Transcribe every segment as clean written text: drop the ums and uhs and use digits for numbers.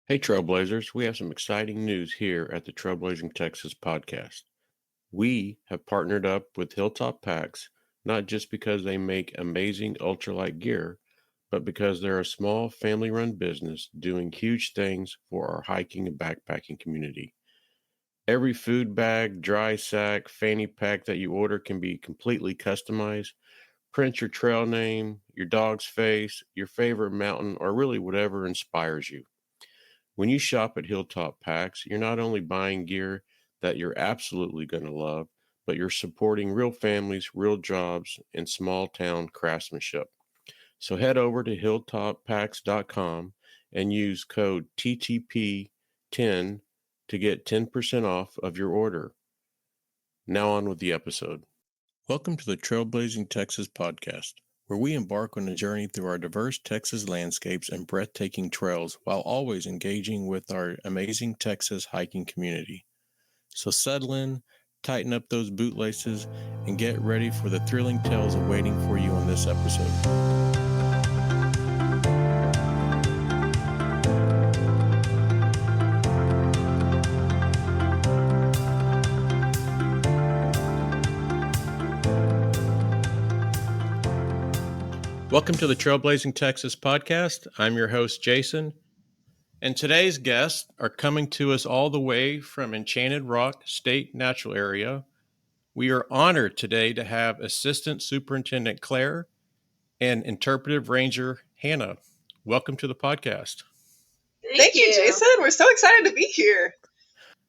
Hey, Trailblazers, we have some exciting news here at the Trailblazing Texas Podcast. We have partnered up with Hilltop Packs, not just because they make amazing ultralight gear, but because they're a small family-run business doing huge things for our hiking and backpacking community. Every food bag, dry sack, fanny pack that you order can be completely customized. Print your trail name, your dog's face, your favorite mountain, or really whatever inspires you. When you shop at Hilltop Packs, you're not only buying gear that you're absolutely going to love, but you're supporting real families, real jobs, and small town craftsmanship. So head over to hilltoppacks.com and use code TTP10 to get 10% off of your order. Now on with the episode. Welcome to the Trailblazing Texas Podcast, where we embark on a journey through our diverse Texas landscapes and breathtaking trails while always engaging with our amazing Texas hiking community. So settle in, tighten up those bootlaces, and get ready for the thrilling tales awaiting for you on this episode. Welcome to the Trailblazing Texas Podcast. I'm your host, Jason, and today's guests are coming to us all the way from Enchanted Rock State Natural Area. We are honored today to have Assistant Superintendent Clair and Interpretive Ranger Hannah. Welcome to the podcast. Thank you, Jason. We're so excited to be here.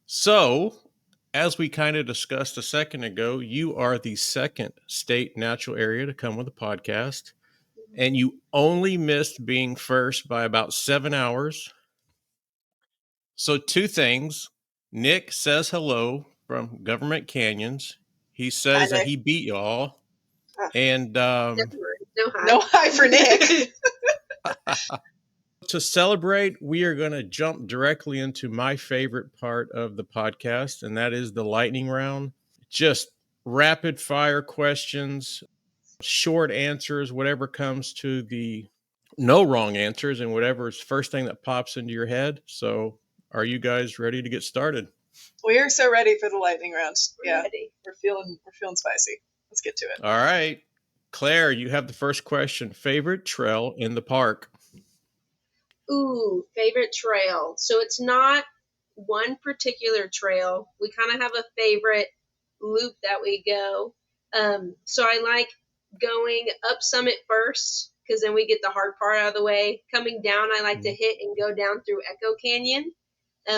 So, as we kind of discussed a second ago, you are the second state natural area to come with a podcast. And you only missed being first by about 7 hours. So 2 things. Nick says hello from Government Canyons. He says that he beat y'all. And no hi for Nick. To celebrate, we are going to jump directly into my favorite part of the podcast, and that is the lightning round. Just rapid fire questions. Short answers, whatever comes to the no wrong answers, and whatever is first thing that pops into your head. So are you guys ready to get started? We are so ready for the lightning round. We're feeling spicy. Let's get to it. All right. Claire, you have the first question. Favorite trail in the park? Ooh, favorite trail. So it's not one particular trail. We kind of have a favorite loop that we go. So I like going up summit first, because then we get the hard part out of the way. Coming down, I like to hit and go down through Echo Canyon.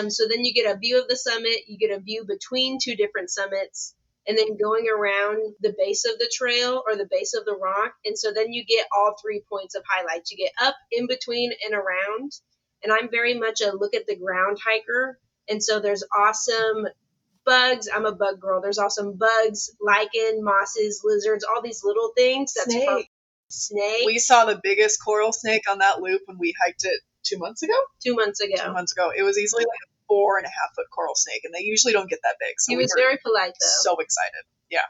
So then you get a view of the summit, you get a view between two different summits, and then going around the base of the trail or the base of the rock. And so then you get all 3 points of highlights. You get up, in between, and around. And I'm very much a look at the ground hiker. And so there's awesome bugs. I'm a bug girl. There's awesome bugs, lichen, mosses, lizards, all these little things. That's fun. Snake. We saw the biggest coral snake on that loop when we hiked it 2 months ago. 2 months ago. 2 months ago. It was easily like a 4.5 foot coral snake, and they usually don't get that big. So he was very polite, though. So excited. Yeah.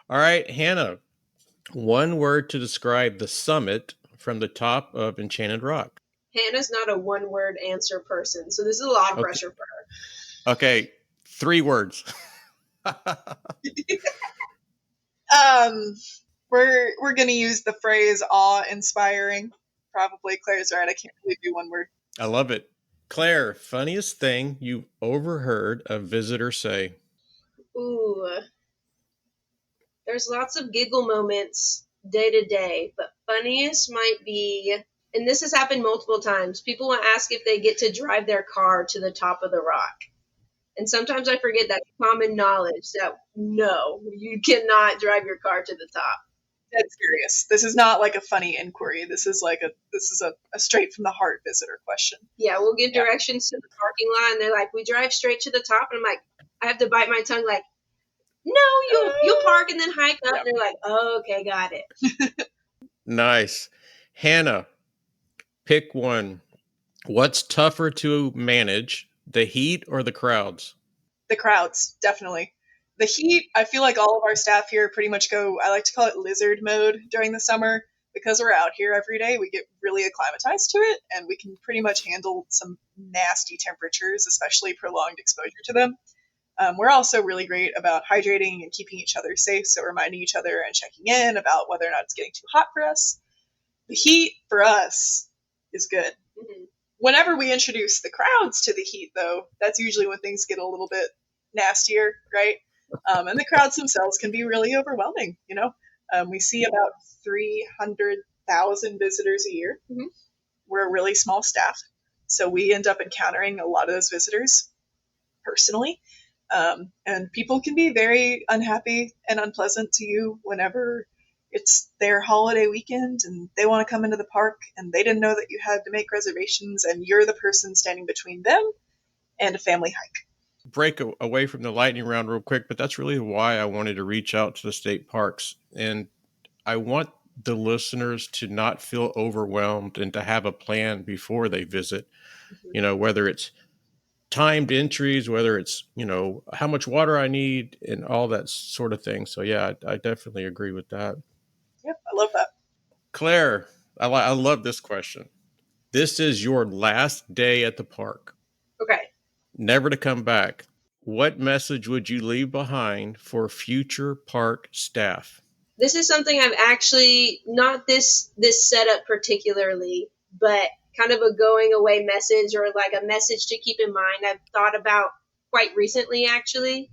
All right, Hannah. One word to describe the summit from the top of Enchanted Rock. Hannah's not a one-word answer person, so this is a lot of pressure for her. Okay, 3 words. We're gonna use the phrase awe-inspiring. Probably. Claire's right. I can't really do one word. I love it. Claire, funniest thing you overheard a visitor say? Ooh. There's lots of giggle moments day to day, but funniest might be, and this has happened multiple times, people will ask if they get to drive their car to the top of the rock. And sometimes I forget that common knowledge that no, you cannot drive your car to the top. That's serious. This is not like a funny inquiry. This is a straight from the heart visitor question. Yeah, we'll give directions to the parking lot, and they're like, we drive straight to the top. And I'm like, I have to bite my tongue like, no, you'll park and then hike up. Yep. And they're like, oh, okay, got it. Nice. Hannah, pick one. What's tougher to manage, the heat or the crowds? The crowds, definitely. The heat, I feel like all of our staff here pretty much go, I like to call it lizard mode during the summer. because we're out here every day, we get really acclimatized to it, and we can pretty much handle some nasty temperatures, especially prolonged exposure to them. We're also really great about hydrating and keeping each other safe, so reminding each other and checking in about whether or not it's getting too hot for us. The heat for us is good. Mm-hmm. Whenever we introduce the crowds to the heat, though, that's usually when things get a little bit nastier, right? And the crowds themselves can be really overwhelming, you know? We see about 300,000 visitors a year. Mm-hmm. We're a really small staff, so we end up encountering a lot of those visitors personally. And people can be very unhappy and unpleasant to you whenever it's their holiday weekend and they want to come into the park and they didn't know that you had to make reservations and you're the person standing between them and a family hike. Break away from the lightning round real quick, but that's really why I wanted to reach out to the state parks. And I want the listeners to not feel overwhelmed and to have a plan before they visit, whether it's timed entries, whether it's, how much water I need and all that sort of thing. So yeah, I definitely agree with that. Yep, I love that. Claire, I love this question. This is your last day at the park. Okay. Never to come back. What message would you leave behind for future park staff? This is something I've actually, not this setup particularly, but kind of a going away message or like a message to keep in mind I've thought about quite recently, actually.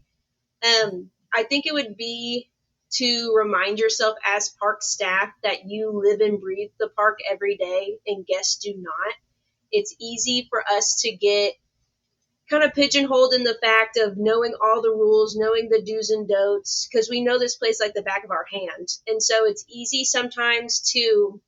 I think it would be to remind yourself as park staff that you live and breathe the park every day and guests do not. It's easy for us to get kind of pigeonholed in the fact of knowing all the rules, knowing the do's and don'ts, because we know this place like the back of our hand. And so it's easy sometimes to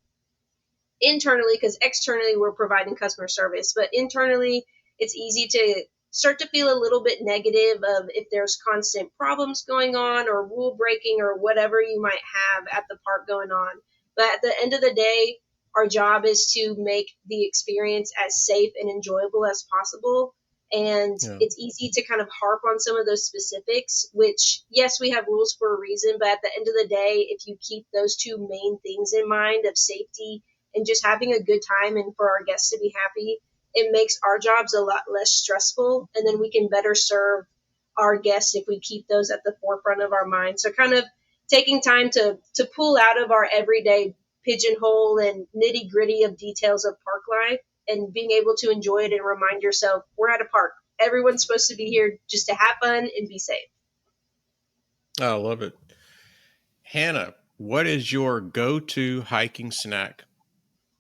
internally, because externally we're providing customer service, but internally it's easy to start to feel a little bit negative of if there's constant problems going on or rule breaking or whatever you might have at the park going on. But at the end of the day, our job is to make the experience as safe and enjoyable as possible. And it's easy to kind of harp on some of those specifics, which, yes, we have rules for a reason, but at the end of the day, if you keep those two main things in mind of safety and just having a good time and for our guests to be happy, it makes our jobs a lot less stressful, and then we can better serve our guests if we keep those at the forefront of our mind. So kind of taking time to pull out of our everyday pigeonhole and nitty gritty of details of park life and being able to enjoy it and remind yourself, we're at a park. Everyone's supposed to be here just to have fun and be safe. I love it. Hannah, what is your go-to hiking snack?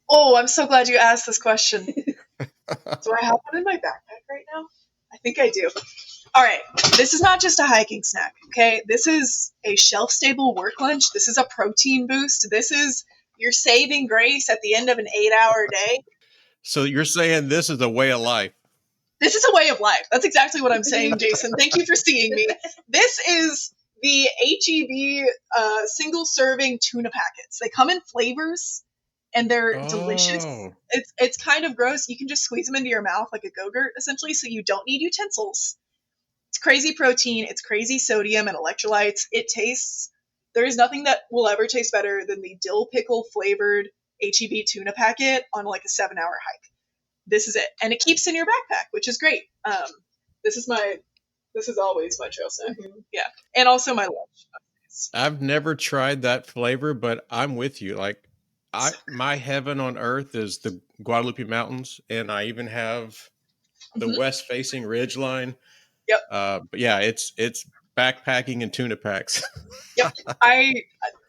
Oh, I'm so glad you asked this question. Do I have one in my backpack right now? I think I do. All right. This is not just a hiking snack, okay? This is a shelf-stable work lunch. This is a protein boost. This is your saving grace at the end of an 8-hour day. So you're saying this is a way of life? This is a way of life. That's exactly what I'm saying, Jason. Thank you for seeing me. This is the HEB single-serving tuna packets. They come in flavors, and they're delicious. It's kind of gross. You can just squeeze them into your mouth like a Go-Gurt, essentially, so you don't need utensils. It's crazy protein. It's crazy sodium and electrolytes. There is nothing that will ever taste better than the dill pickle flavored HEB tuna packet on like a 7-hour hike. This is it. And it keeps in your backpack, which is great. This is always my trail snack. Mm-hmm. Yeah. And also my lunch. I've never tried that flavor, but I'm with you. Like my heaven on earth is the Guadalupe Mountains, and I even have the west facing ridge line. Yep. But yeah, it's backpacking and tuna packs. Yep. I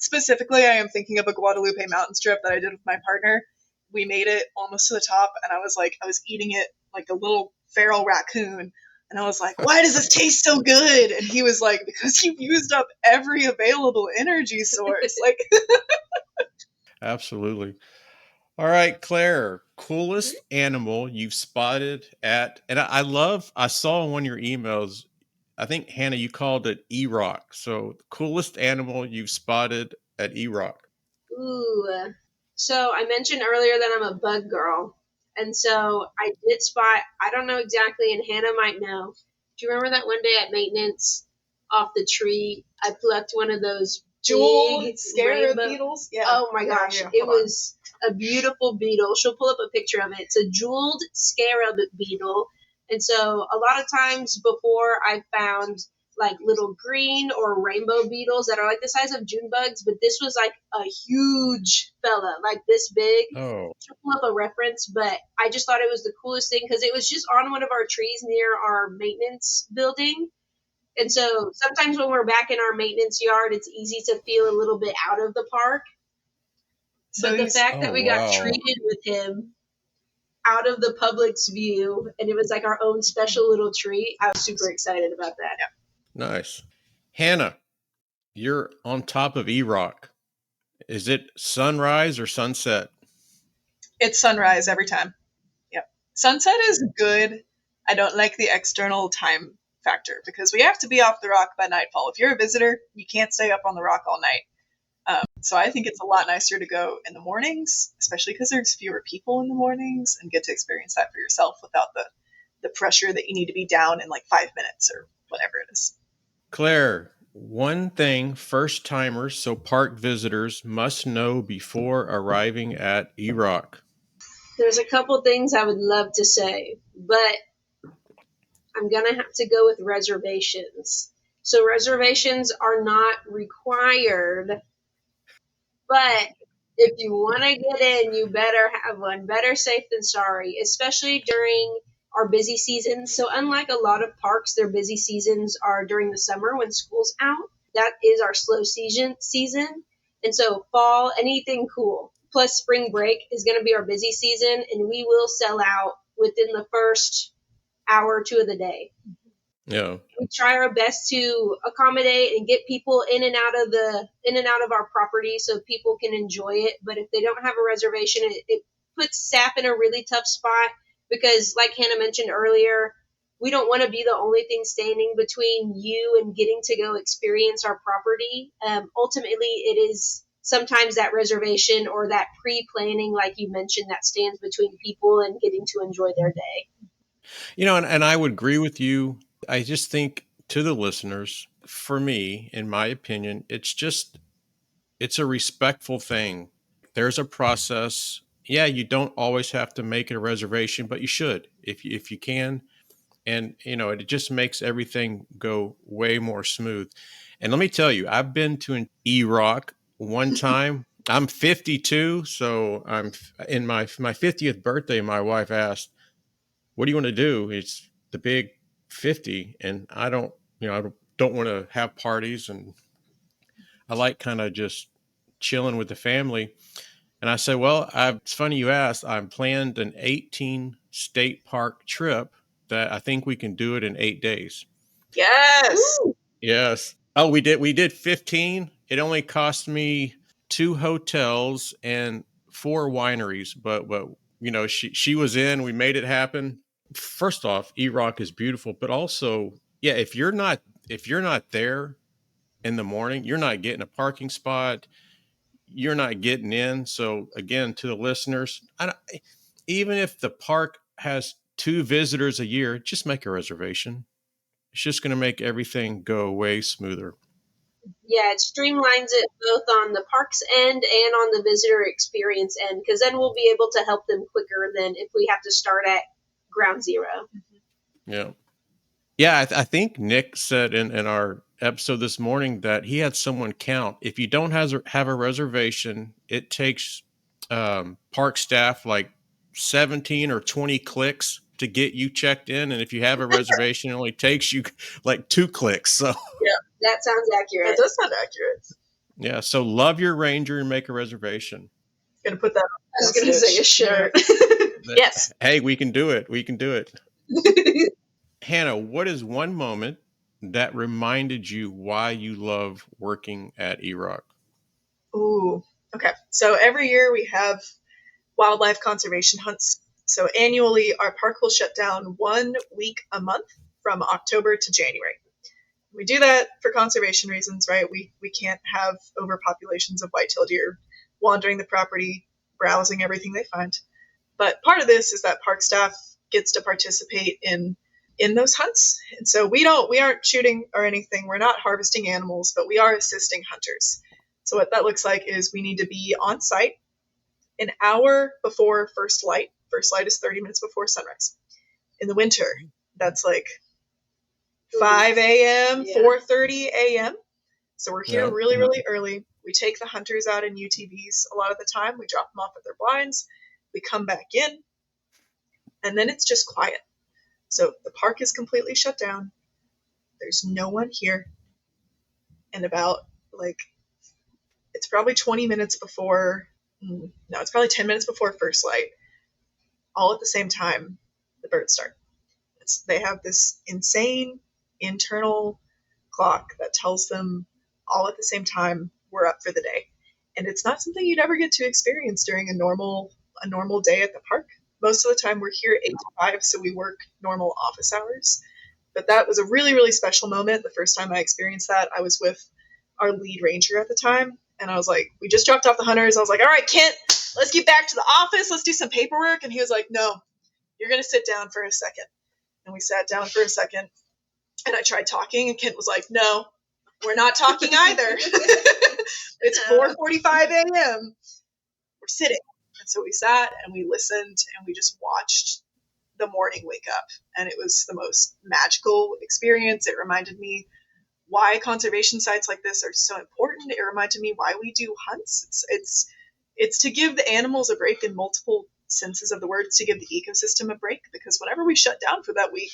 am thinking of a Guadalupe mountain trip that I did with my partner. We made it almost to the top, and I was eating it like a little feral raccoon. And I was like, why does this taste so good? And he was like, because you've used up every available energy source. Like, absolutely. All right, Claire, coolest animal you've spotted at, and I saw in one of your emails, I think, Hannah, you called it E-Rock. So coolest animal you've spotted at E-Rock. Ooh. So I mentioned earlier that I'm a bug girl. And so I did spot, I don't know exactly, and Hannah might know. Do you remember that one day at maintenance off the tree, I plucked one of those jewel big scarab rainbow beetles. Yeah. Oh my gosh, Yeah, it was a beautiful beetle. She'll pull up a picture of it. It's a jeweled scarab beetle. And so a lot of times before I found like little green or rainbow beetles that are like the size of June bugs, but this was like a huge fella, like this big. Oh, She'll pull up a reference, but I just thought it was the coolest thing because it was just on one of our trees near our maintenance building. And so sometimes when we're back in our maintenance yard, it's easy to feel a little bit out of the park. So But the he's fact oh that we got wow. treated with him out of the public's view and it was like our own special little treat, I was super excited about that. Nice. Hannah, you're on top of E-Rock. Is it sunrise or sunset? it's sunrise every time. Yep. Sunset is good. I don't like the external time factor because we have to be off the rock by nightfall. If you're a visitor, you can't stay up on the rock all night. So I think it's a lot nicer to go in the mornings, especially because there's fewer people in the mornings and get to experience that for yourself without the pressure that you need to be down in like 5 minutes or whatever it is. Claire, one thing first timers, so park visitors, must know before arriving at E-Rock. There's a couple things I would love to say, but I'm going to have to go with reservations. So reservations are not required, but if you want to get in, you better have one. Better safe than sorry, especially during our busy seasons. So unlike a lot of parks, their busy seasons are during the summer when school's out. That is our slow season. And so fall, anything cool. Plus spring break is going to be our busy season, and we will sell out within the first hour or two of the day. Yeah. We try our best to accommodate and get people in and out of our property so people can enjoy it. But if they don't have a reservation, it puts staff in a really tough spot because, like Hannah mentioned earlier, we don't want to be the only thing standing between you and getting to go experience our property. Ultimately, it is sometimes that reservation or that pre-planning, like you mentioned, that stands between people and getting to enjoy their day. You know, and I would agree with you. I just think to the listeners, for me, in my opinion, it's a respectful thing. There's a process. Yeah, you don't always have to make it a reservation, but you should if you can. And, you know, it just makes everything go way more smooth. And let me tell you, I've been to an E-Rock one time. I'm 52, so I'm in my 50th birthday. My wife asked, what do you want to do? It's the big 50. And I don't want to have parties. And I like kind of just chilling with the family. And I said, well, it's funny you asked. I've planned an 18 state park trip that I think we can do it in 8 days. Yes. Woo! Yes. Oh, we did 15. It only cost me 2 hotels and 4 wineries, but you know, she was in, we made it happen. First off, E-Rock is beautiful, but also, yeah, if you're not there in the morning, you're not getting a parking spot, you're not getting in. So again, to the listeners, even if the park has 2 visitors a year, just make a reservation. It's just going to make everything go way smoother. Yeah, it streamlines it both on the park's end and on the visitor experience end, because then we'll be able to help them quicker than if we have to start at ground zero. Yeah. Yeah, I think Nick said in our episode this morning that he had someone count. If you don't have a reservation, it takes park staff like 17 or 20 clicks to get you checked in. And if you have a reservation, it only takes you like 2 clicks. So Yeah, that sounds accurate. that does sound accurate. yeah, so love your ranger and make a reservation. Gonna put that on. I was going to say a shirt. Yes. Hey, we can do it. We can do it. Hannah, what is one moment that reminded you why you love working at E-Rock? Ooh. Okay. So every year we have wildlife conservation hunts. So annually, our park will shut down 1 week a month from October to January. We do that for conservation reasons, right? We can't have overpopulations of white-tailed deer wandering the property, browsing everything they find. But part of this is that park staff gets to participate in those hunts. And so we aren't shooting or anything. We're not harvesting animals, but we are assisting hunters. So what that looks like is we need to be on site an hour before first light. First light is 30 minutes before sunrise. In the winter, that's like 5 a.m., 4:30 a.m. So we're here really, really early. We take the hunters out in UTVs a lot of the time. We drop them off at their blinds. We come back in, and then it's just quiet. So the park is completely shut down. There's no one here. And about, it's probably 20 minutes before, it's probably 10 minutes before first light. All at the same time, the birds start. They have this insane internal clock that tells them all at the same time we're up for the day. And it's not something you'd ever get to experience during a normal day at the park. Most of the time we're here 8 to 5, so we work normal office hours. But that was a really, really special moment. The first time I experienced that, I was with our lead ranger at the time. And I was like, we just dropped off the hunters. I was like, all right, Kent, let's get back to the office. Let's do some paperwork. And he was like, no, you're going to sit down for a second. And we sat down for a second. And I tried talking. And Kent was like, no, we're not talking either. It's 4:45 a.m. We're sitting. And so we sat and we listened and we just watched the morning wake up. And it was the most magical experience. It reminded me why conservation sites like this are so important. It reminded me why we do hunts. It's to give the animals a break in multiple senses of the word, to give the ecosystem a break, because whenever we shut down for that week,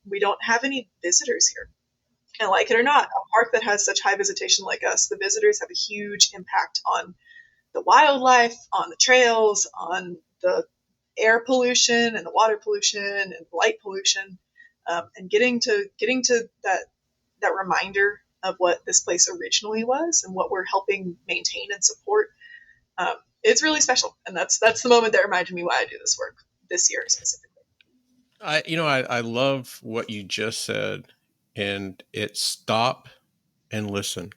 we don't have any visitors here. And like it or not, a park that has such high visitation like us, the visitors have a huge impact on the wildlife, on the trails, on the air pollution and the water pollution and light pollution, and getting to that reminder of what this place originally was and what we're helping maintain and support. It's really special, and that's the moment that reminded me why I do this work this year specifically. I love what you just said, and it's stop and listen.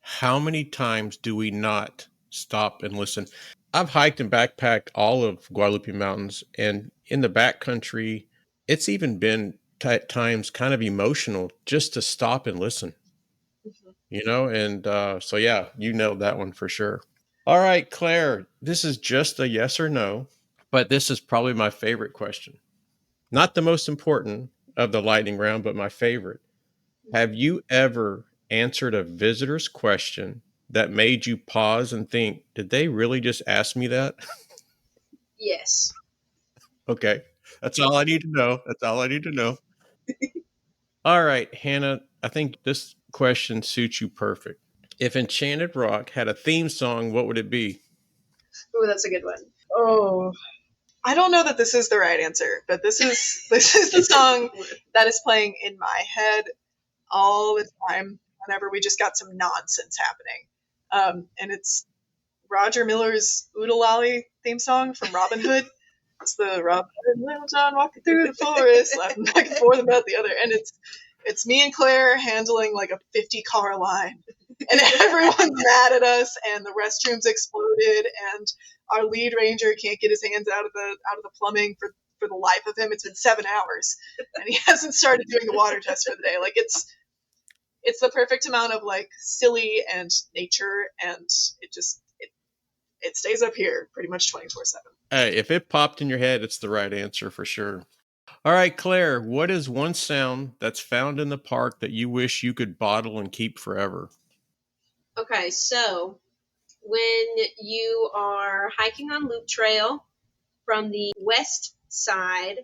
How many times do we not stop and listen? I've hiked and backpacked all of Guadalupe Mountains, and in the backcountry, it's even been at times kind of emotional just to stop and listen. And so yeah, you nailed that one for sure. All right, Claire, this is just a yes or no, but this is probably my favorite question. Not the most important of the lightning round, but my favorite. Have you ever answered a visitor's question that made you pause and think, did they really just ask me that? Yes. Okay. That's all I need to know. That's all I need to know. All right, Hannah, I think this question suits you perfect. If Enchanted Rock had a theme song, what would it be? Oh, that's a good one. Oh, I don't know that this is the right answer, but this is the song that is playing in my head all the time whenever we just got some nonsense happening. And it's Roger Miller's Oodle Lolly theme song from Robin Hood. It's the Robin Hood and Little John walking through the forest, laughing back and forth about the other. And it's me and Claire handling like a 50-car line. And everyone's mad at us, and the restrooms exploded, and our lead ranger can't get his hands out of the plumbing for the life of him. It's been 7 hours, and he hasn't started doing the water test for the day. Like it's the perfect amount of like silly and nature, and it stays up here pretty much 24/7. Hey, if it popped in your head, it's the right answer for sure. All right, Claire, what is one sound that's found in the park that you wish you could bottle and keep forever? Okay, so when you are hiking on Loop Trail from the west side,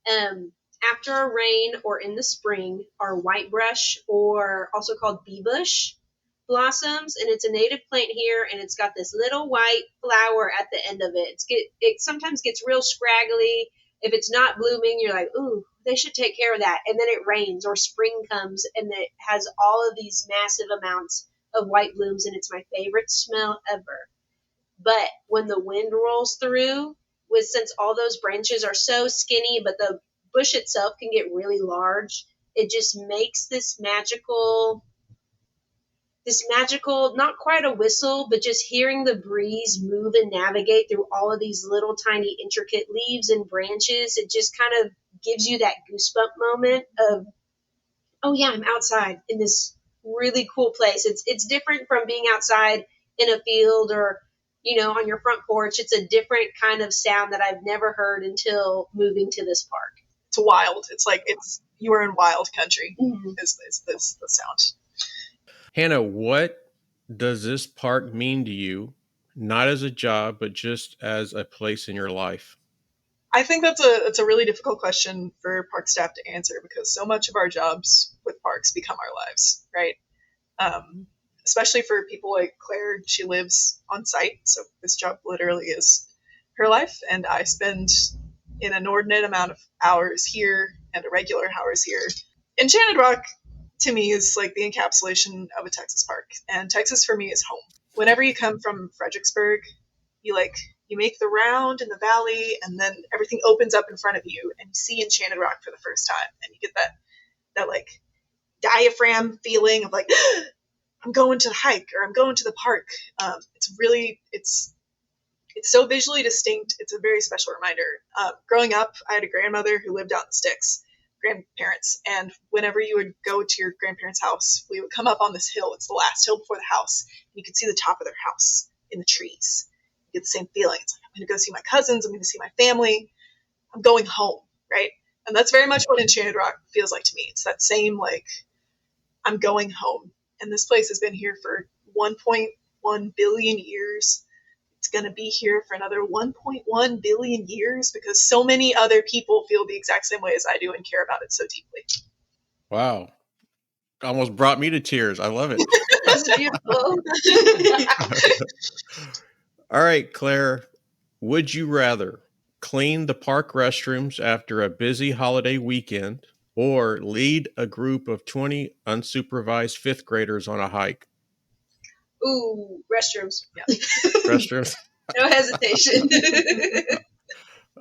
after a rain or in the spring are whitebrush, or also called bee bush, blossoms, and it's a native plant here, and it's got this little white flower at the end of it. It sometimes gets real scraggly. If it's not blooming, you're like, ooh, they should take care of that. And then it rains or spring comes, and it has all of these massive amounts of white blooms, and it's my favorite smell ever. But when the wind rolls through, since all those branches are so skinny, but the bush itself can get really large, it just makes this magical, not quite a whistle, but just hearing the breeze move and navigate through all of these little tiny intricate leaves and branches. It just kind of gives you that goosebump moment of, oh yeah, I'm outside in this really cool place. It's different from being outside in a field or, on your front porch. It's a different kind of sound that I've never heard until moving to this park. It's wild. It's like you are in wild country. Is the sound. Hannah, what does this park mean to you? Not as a job, but just as a place in your life. I think that's a really difficult question for park staff to answer because so much of our jobs with parks become our lives, right? Especially for people like Claire, she lives on site, so this job literally is her life, and I spend an inordinate amount of hours here and irregular hours here. Enchanted Rock, to me, is like the encapsulation of a Texas park, and Texas for me is home. Whenever you come from Fredericksburg, you make the round in the valley, and then everything opens up in front of you, and you see Enchanted Rock for the first time, and you get that like diaphragm feeling of like, I'm going to the hike or I'm going to the park. It's so visually distinct. It's a very special reminder. Growing up, I had a grandmother who lived out in the sticks, grandparents, and whenever you would go to your grandparents' house, we would come up on this hill. It's the last hill before the house. And you could see the top of their house in the trees. You get the same feeling. It's like, I'm going to go see my cousins. I'm going to see my family. I'm going home, right? And that's very much what Enchanted Rock feels like to me. It's that same, like, I'm going home. And this place has been here for 1.1 billion years. It's going to be here for another 1.1 billion years because so many other people feel the exact same way as I do and care about it so deeply. Wow. Almost brought me to tears. I love it. That's beautiful. All right, Claire, would you rather clean the park restrooms after a busy holiday weekend or lead a group of 20 unsupervised fifth graders on a hike? Ooh, restrooms. Yeah. Restrooms. No hesitation.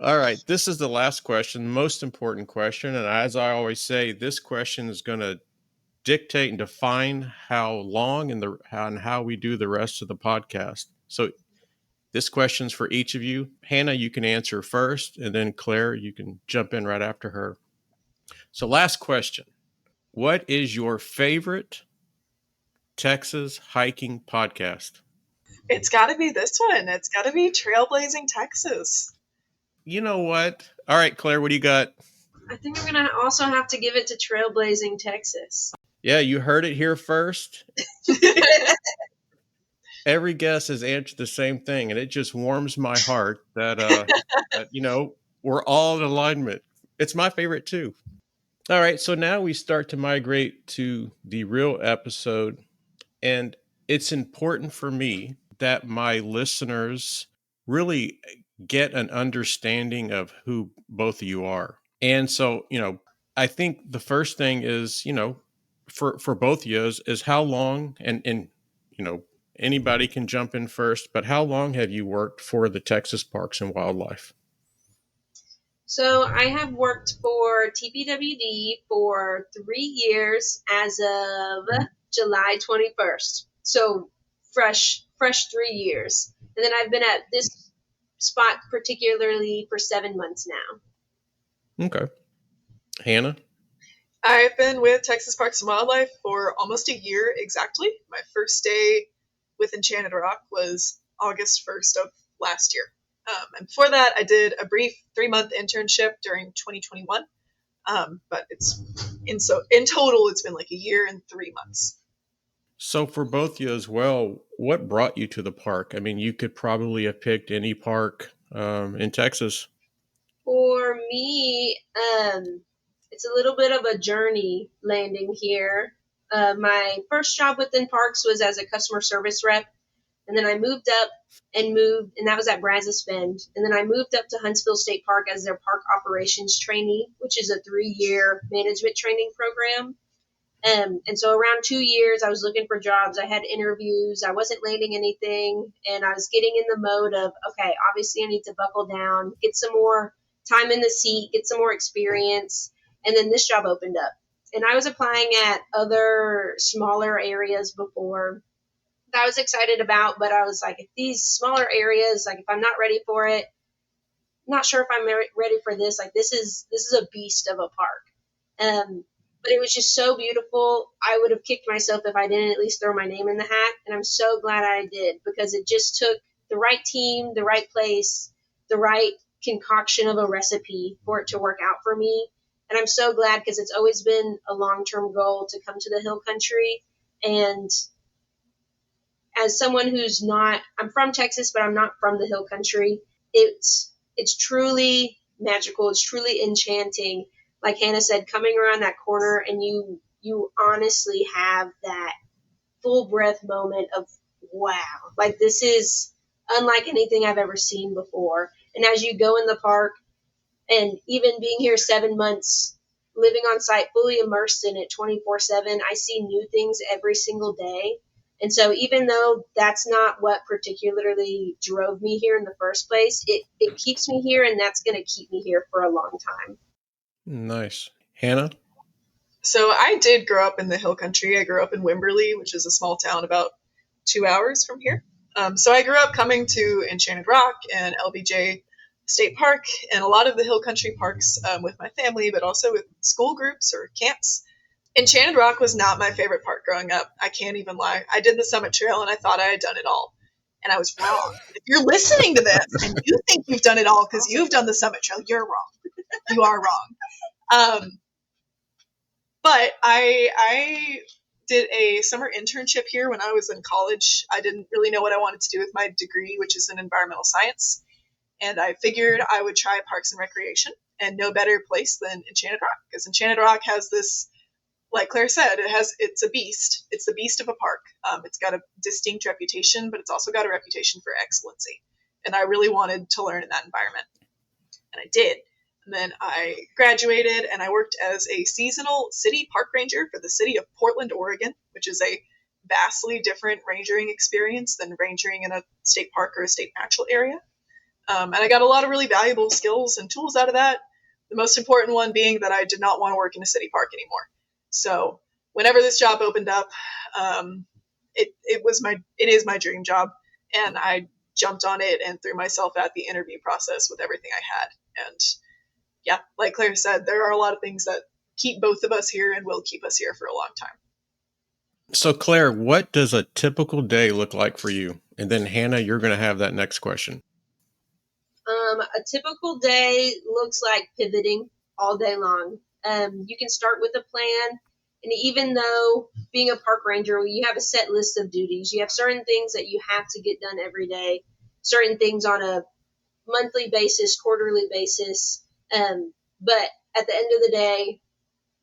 All right, this is the last question, most important question. And as I always say, this question is going to dictate and define how long and how we do the rest of the podcast. So this question's for each of you. Hannah, you can answer first, and then Claire, you can jump in right after her. So last question. What is your favorite Texas hiking podcast? It's got to be this one. It's got to be Trailblazing Texas. You know what? All right, Claire, what do you got? I think I'm going to also have to give it to Trailblazing Texas. Yeah, you heard it here first. Every guest has answered the same thing, and it just warms my heart that we're all in alignment. It's my favorite too. All right, so now we start to migrate to the real episode, and it's important for me that my listeners really get an understanding of who both of you are. And so, I think the first thing is, for both of you is how long, and anybody can jump in first, but how long have you worked for the Texas Parks and Wildlife? So I have worked for TPWD for 3 years as of July 21st. So fresh 3 years. And then I've been at this spot particularly for 7 months now. Okay. Hannah? I've been with Texas Parks and Wildlife for almost a year exactly. My first day with Enchanted Rock was August 1st of last year. And before that, I did a brief 3-month internship during 2021. But in total, it's been like a year and 3 months. So for both of you as well, what brought you to the park? I mean, you could probably have picked any park in Texas. For me, it's a little bit of a journey landing here. My first job within parks was as a customer service rep. And then I moved, and that was at Brazos Bend. And then I moved up to Huntsville State Park as their park operations trainee, which is a 3-year management training program. And so around 2 years, I was looking for jobs. I had interviews. I wasn't landing anything. And I was getting in the mode of, okay, obviously I need to buckle down, get some more time in the seat, get some more experience. And then this job opened up. And I was applying at other smaller areas before that I was excited about, but I was like, if these smaller areas, like if I'm not ready for it, not sure if I'm ready for this, like this is a beast of a park. But but it was just so beautiful. I would have kicked myself if I didn't at least throw my name in the hat. And I'm so glad I did, because it just took the right team, the right place, the right concoction of a recipe for it to work out for me. And I'm so glad, because it's always been a long-term goal to come to the hill country. And as someone who's not, I'm from Texas, but I'm not from the hill country, it's truly magical. It's truly enchanting. Like Hannah said, coming around that corner and you honestly have that full breath moment of, wow, like this is unlike anything I've ever seen before. And as you go in the park, and even being here 7 months, living on site, fully immersed in it 24/7, I see new things every single day. And so even though that's not what particularly drove me here in the first place, it keeps me here, and that's going to keep me here for a long time. Nice. Hannah? So I did grow up in the hill country. I grew up in Wimberley, which is a small town about 2 hours from here. So I grew up coming to Enchanted Rock and LBJ State Park and a lot of the hill country parks with my family, but also with school groups or camps. Enchanted Rock was not my favorite park growing up. I can't even lie. I did the Summit Trail and I thought I had done it all. And I was wrong. If you're listening to this and you think you've done it all because you've done the Summit Trail, you're wrong. You are wrong. But I did a summer internship here when I was in college. I didn't really know what I wanted to do with my degree, which is in environmental science. And I figured I would try Parks and Recreation, and no better place than Enchanted Rock, because Enchanted Rock has this, like Claire said, it's a beast. It's the beast of a park. It's got a distinct reputation, but it's also got a reputation for excellency. And I really wanted to learn in that environment. And I did. And then I graduated and I worked as a seasonal city park ranger for the city of Portland, Oregon, which is a vastly different rangering experience than rangering in a state park or a state natural area. And I got a lot of really valuable skills and tools out of that. The most important one being that I did not want to work in a city park anymore. So whenever this job opened up, it is my dream job. And I jumped on it and threw myself at the interview process with everything I had. And yeah, like Claire said, there are a lot of things that keep both of us here and will keep us here for a long time. So Claire, what does a typical day look like for you? And then Hannah, you're going to have that next question. A typical day looks like pivoting all day long. You can start with a plan. And even though being a park ranger, you have a set list of duties, you have certain things that you have to get done every day, certain things on a monthly basis, quarterly basis. But at the end of the day,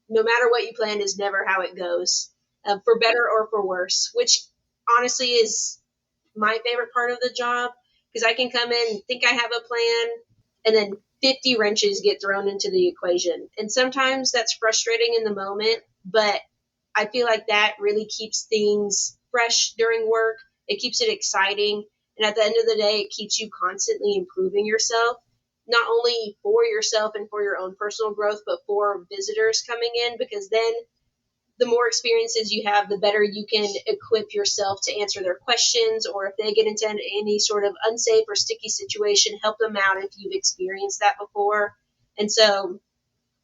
no matter what you plan is never how it goes, for better or for worse, which honestly is my favorite part of the job, because I can come in, think I have a plan, and then 50 wrenches get thrown into the equation. And sometimes that's frustrating in the moment, but I feel like that really keeps things fresh during work. It keeps it exciting. And at the end of the day, it keeps you constantly improving yourself, not only for yourself and for your own personal growth, but for visitors coming in, because then the more experiences you have, the better you can equip yourself to answer their questions, or if they get into any sort of unsafe or sticky situation, help them out if you've experienced that before. And so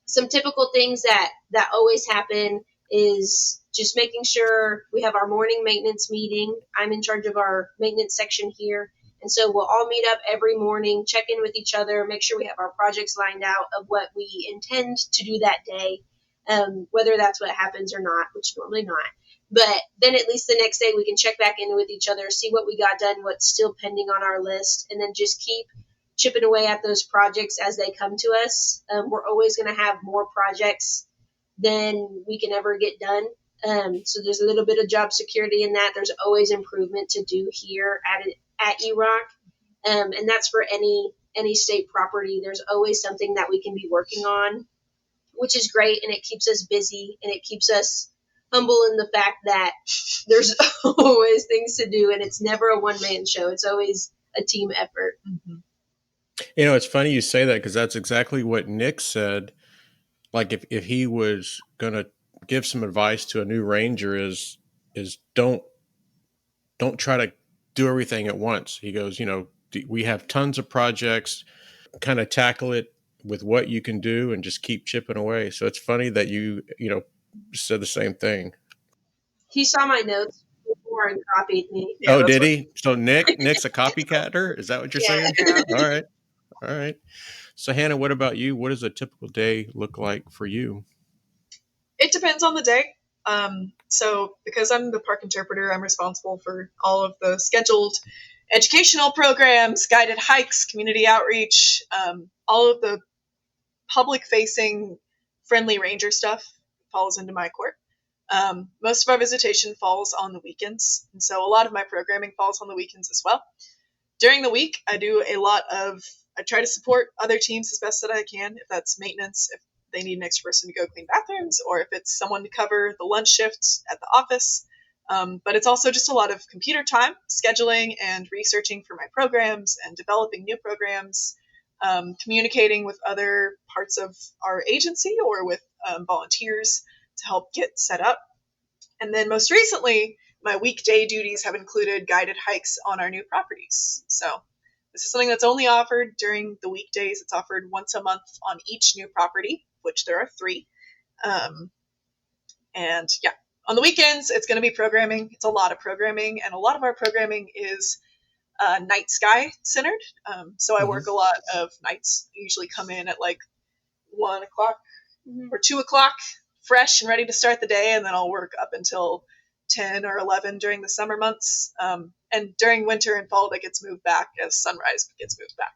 some typical things that always happen is just making sure we have our morning maintenance meeting. I'm in charge of our maintenance section here. And so we'll all meet up every morning, check in with each other, make sure we have our projects lined out of what we intend to do that day. Whether that's what happens or not, which normally not. But then at least the next day we can check back in with each other, see what we got done, what's still pending on our list, and then just keep chipping away at those projects as they come to us. We're always going to have more projects than we can ever get done. So there's a little bit of job security in that. There's always improvement to do here at EROC. And that's for any state property. There's always something that we can be working on, which is great, and it keeps us busy, and it keeps us humble in the fact that there's always things to do, and it's never a one-man show. It's always a team effort. Mm-hmm. You know, it's funny you say that, because that's exactly what Nick said. Like if he was going to give some advice to a new ranger is don't try to do everything at once. He goes, we have tons of projects, kind of tackle it with what you can do and just keep chipping away. So it's funny that you said the same thing. He saw my notes before and copied me. Yeah, Oh, that's did what- he? So Nick's a copycatter? Is that what you're saying? Yeah. All right. All right. So Hannah, what about you? What does a typical day look like for you? It depends on the day. So because I'm the park interpreter, I'm responsible for all of the scheduled educational programs, guided hikes, community outreach, all of the public-facing friendly ranger stuff falls into my court. Most of our visitation falls on the weekends, and so a lot of my programming falls on the weekends as well. During the week, I try to support other teams as best that I can, if that's maintenance, if they need an extra person to go clean bathrooms, or if it's someone to cover the lunch shifts at the office. But it's also just a lot of computer time, scheduling and researching for my programs and developing new programs, communicating with other parts of our agency or with volunteers to help get set up. And then most recently, my weekday duties have included guided hikes on our new properties. So this is something that's only offered during the weekdays. It's offered once a month on each new property, which there are 3. And yeah, on the weekends, it's going to be programming. It's a lot of programming, and a lot of our programming is night sky centered. So I work a lot of nights. I usually come in at like 1 o'clock or 2 o'clock, fresh and ready to start the day, and then I'll work up until 10 or 11 during the summer months. And during winter and fall, that gets moved back as sunrise gets moved back.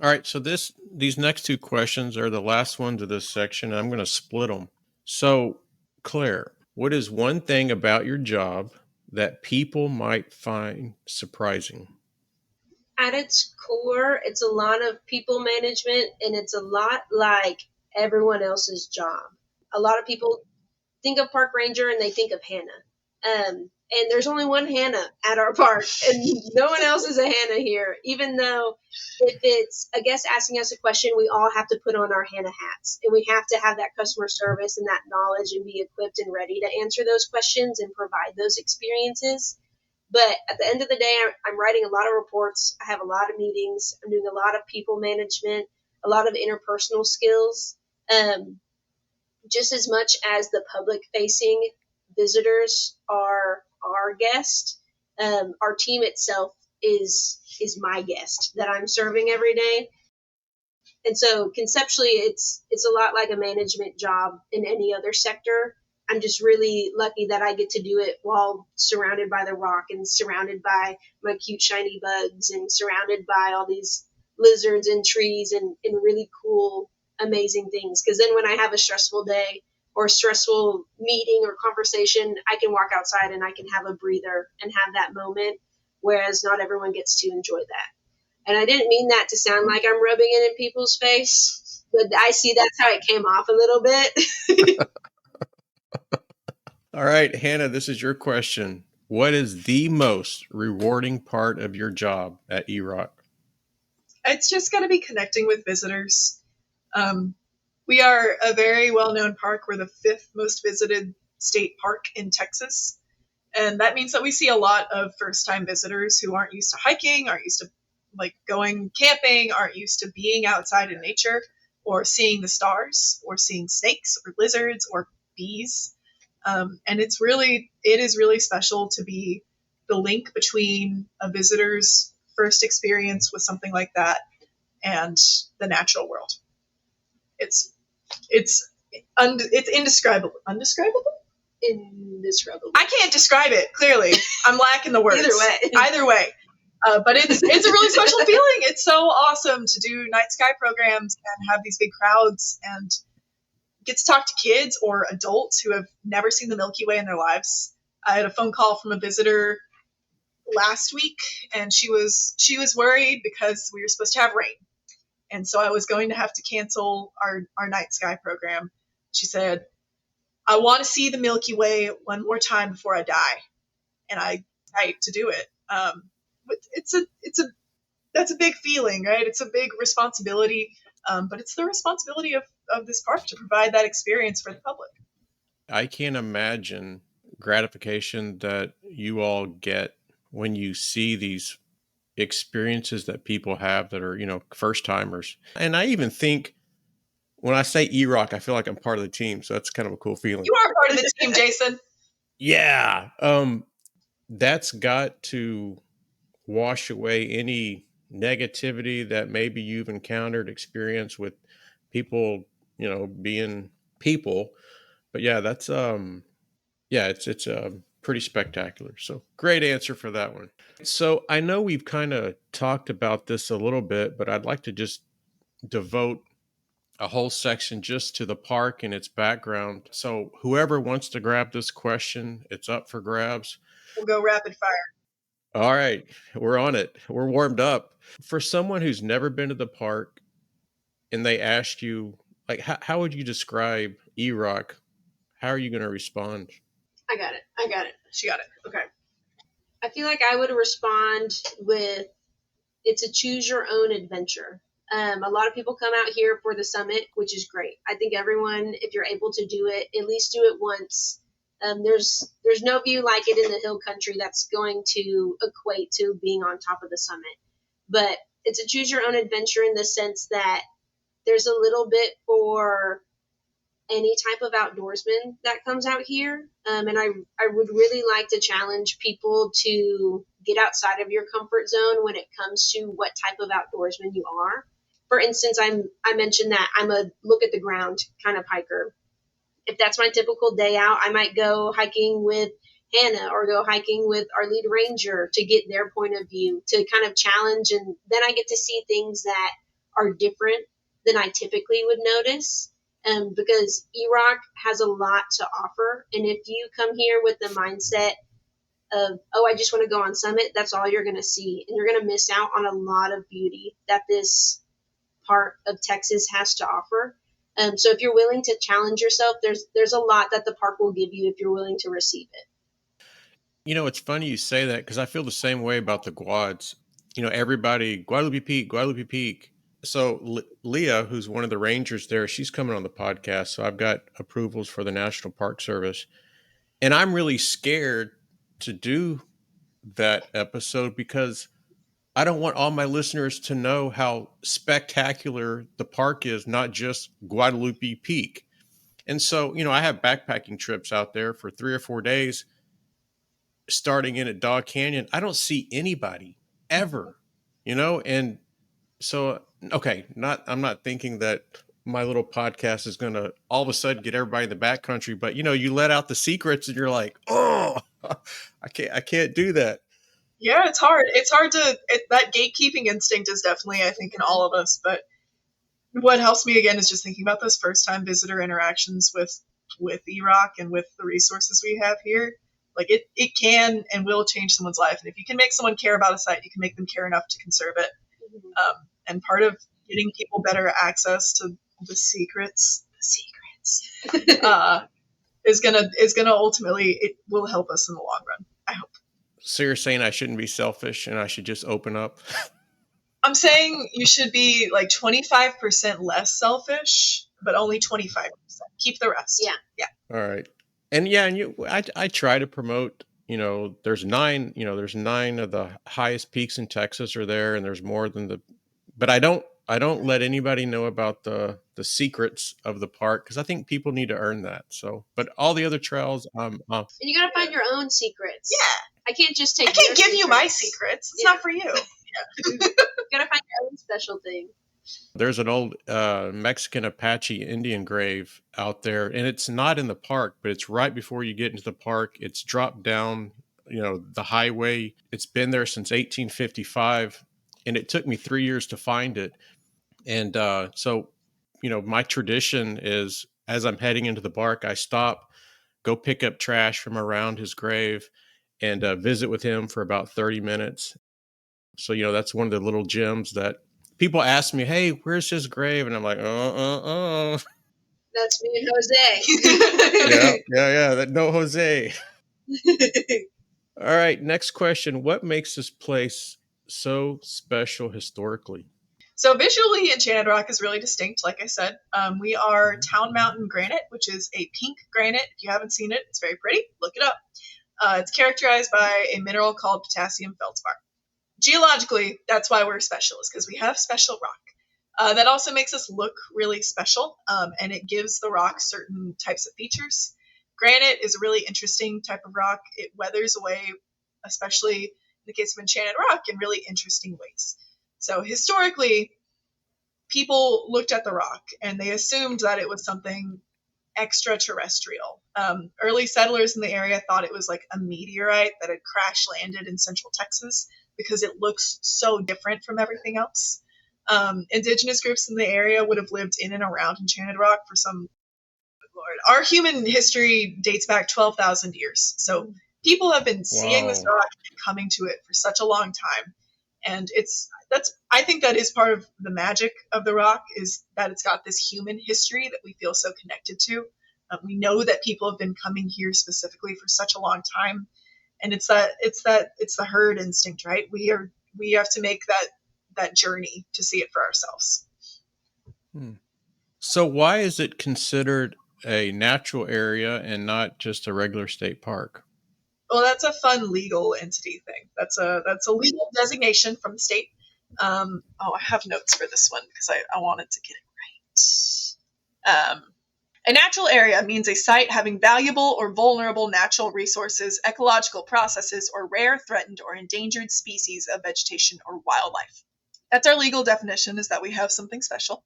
All right. So these next 2 questions are the last ones of this section, and I'm going to split them. So, Claire, what is one thing about your job that people might find surprising? At its core, it's a lot of people management, and it's a lot like everyone else's job. A lot of people think of park ranger and they think of Hannah. And there's only one Hannah at our park, and no one else is a Hannah here. Even though if it's a guest asking us a question, we all have to put on our Hannah hats, and we have to have that customer service and that knowledge and be equipped and ready to answer those questions and provide those experiences. But at the end of the day, I'm writing a lot of reports. I have a lot of meetings. I'm doing a lot of people management, a lot of interpersonal skills. Just as much as the public-facing visitors are our guest, our team itself is my guest that I'm serving every day. And so conceptually, it's a lot like a management job in any other sector. I'm just really lucky that I get to do it while surrounded by the rock and surrounded by my cute shiny bugs and surrounded by all these lizards and trees and really cool, amazing things. Because then when I have a stressful day or a stressful meeting or conversation, I can walk outside and I can have a breather and have that moment, whereas not everyone gets to enjoy that. And I didn't mean that to sound like I'm rubbing it in people's face, but I see that's how it came off a little bit. All right, Hannah, this is your question. What is the most rewarding part of your job at eRock? It's just going to be connecting with visitors. We are a very well-known park. We're the 5th most visited state park in Texas. And that means that we see a lot of first-time visitors who aren't used to hiking, aren't used to like going camping, aren't used to being outside in nature or seeing the stars or seeing snakes or lizards or bees. And it is really special to be the link between a visitor's first experience with something like that and the natural world. It's indescribable. Indescribable? Indescribable. I can't describe it, clearly. I'm lacking the words. Either way. But it's a really special feeling. It's so awesome to do night sky programs and have these big crowds and get to talk to kids or adults who have never seen the Milky Way in their lives. I had a phone call from a visitor last week, and she was worried because we were supposed to have rain. And so I was going to have to cancel our night sky program. She said, I want to see the Milky Way one more time before I die. And I tried to do it. But that's a big feeling, right? It's a big responsibility. But it's the responsibility of this park to provide that experience for the public. I can't imagine gratification that you all get when you see these experiences that people have that are, first timers. And I even think when I say E-Rock, I feel like I'm part of the team. So that's kind of a cool feeling. You are part of the team, Jason. Yeah. That's got to wash away any negativity that maybe you've encountered, experienced with people, being people. But yeah, that's it's pretty spectacular. So great answer for that one. So I know we've kind of talked about this a little bit, but I'd like to just devote a whole section just to the park and its background. So whoever wants to grab this question, it's up for grabs. We'll go rapid fire. All right, we're on it. We're warmed up. For someone who's never been to the park and they asked you, like, how would you describe E-Rock? How are you going to respond? I got it. She got it. Okay. I feel like I would respond with, it's a choose your own adventure. A lot of people come out here for the summit, which is great. I think everyone, if you're able to do it, at least do it once. There's no view like it in the hill country that's going to equate to being on top of the summit. But it's a choose your own adventure in the sense that there's a little bit for any type of outdoorsman that comes out here. And I would really like to challenge people to get outside of your comfort zone when it comes to what type of outdoorsman you are. For instance, I mentioned that I'm a look at the ground kind of hiker. If that's my typical day out, I might go hiking with Hannah or go hiking with our lead ranger to get their point of view, to kind of challenge. And then I get to see things that are different than I typically would notice. Because E-Rock has a lot to offer. And if you come here with the mindset of, I just want to go on summit, that's all you're going to see. And you're going to miss out on a lot of beauty that this part of Texas has to offer. So if you're willing to challenge yourself, there's a lot that the park will give you if you're willing to receive it. It's funny you say that because I feel the same way about the Guads. Everybody, Guadalupe Peak. So Leah, who's one of the rangers there, she's coming on the podcast. So I've got approvals for the National Park Service. And I'm really scared to do that episode because I don't want all my listeners to know how spectacular the park is, not just Guadalupe Peak. And so, I have backpacking trips out there for 3 or 4 days, starting in at Dog Canyon. I don't see anybody ever, and so, okay, I'm not thinking that my little podcast is going to all of a sudden get everybody in the backcountry, but you let out the secrets and you're like, oh, I can't do that. Yeah, it's hard. It's hard that gatekeeping instinct is definitely, I think, in all of us. But what helps me again is just thinking about those first time visitor interactions with E-Rock and with the resources we have here. Like it can and will change someone's life. And if you can make someone care about a site, you can make them care enough to conserve it. And part of getting people better access to the secrets is gonna ultimately, it will help us in the long run, I hope. So you're saying I shouldn't be selfish and I should just open up? I'm saying you should be like 25% less selfish, but only 25%. Keep the rest. Yeah. All right. And I try to promote, there's 9 of the highest peaks in Texas are there, and there's more than but I don't let anybody know about the secrets of the park because I think people need to earn that. So, but all the other trails, and you got to find your own secrets. Yeah. I can't just take. I can't give you my secrets. It's not for you. Yeah. You got to find your own special thing. There's an old Mexican Apache Indian grave out there, and it's not in the park, but it's right before you get into the park. It's dropped down, the highway. It's been there since 1855, and it took me 3 years to find it. And so, my tradition is as I'm heading into the park, I stop, go pick up trash from around his grave, and visit with him for about 30 minutes. So, that's one of the little gems that people ask me, hey, where's his grave? And I'm like, That's me and Jose. Yeah. No, Jose. All right. Next question. What makes this place so special historically? So visually, Enchanted Rock is really distinct. Like I said, we are Town Mountain granite, which is a pink granite. If you haven't seen it, it's very pretty. Look it up. It's characterized by a mineral called potassium feldspar. Geologically, that's why we're special, is because we have special rock. That also makes us look really special, and it gives the rock certain types of features. Granite is a really interesting type of rock. It weathers away, especially in the case of Enchanted Rock, in really interesting ways. So historically, people looked at the rock and they assumed that it was something extraterrestrial. Early settlers in the area thought it was like a meteorite that had crash landed in central Texas because it looks so different from everything else. Indigenous groups in the area would have lived in and around Enchanted Rock for some, Lord, our human history dates back 12,000 years. So people have been seeing this rock and coming to it for such a long time. And I think that is part of the magic of the rock, is that it's got this human history that we feel so connected to. We know that people have been coming here specifically for such a long time. And it's the herd instinct, right? We have to make that journey to see it for ourselves. So why is it considered a natural area and not just a regular state park? Well, that's a fun legal entity thing. That's a legal designation from the state. I have notes for this one because I wanted to get it right. A natural area means a site having valuable or vulnerable natural resources, ecological processes, or rare, threatened, or endangered species of vegetation or wildlife. That's our legal definition, is that we have something special.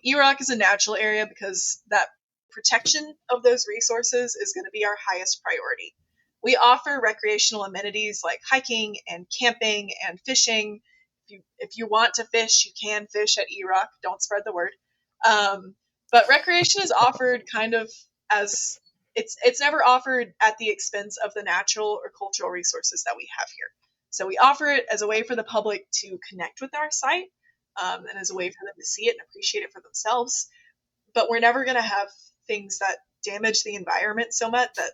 E-Rock is a natural area because that protection of those resources is going to be our highest priority. We offer recreational amenities like hiking and camping and fishing. If you want to fish, you can fish at E-Rock. Don't spread the word. But recreation is offered kind of as it's never offered at the expense of the natural or cultural resources that we have here. So we offer it as a way for the public to connect with our site, and as a way for them to see it and appreciate it for themselves. But we're never going to have things that damage the environment so much that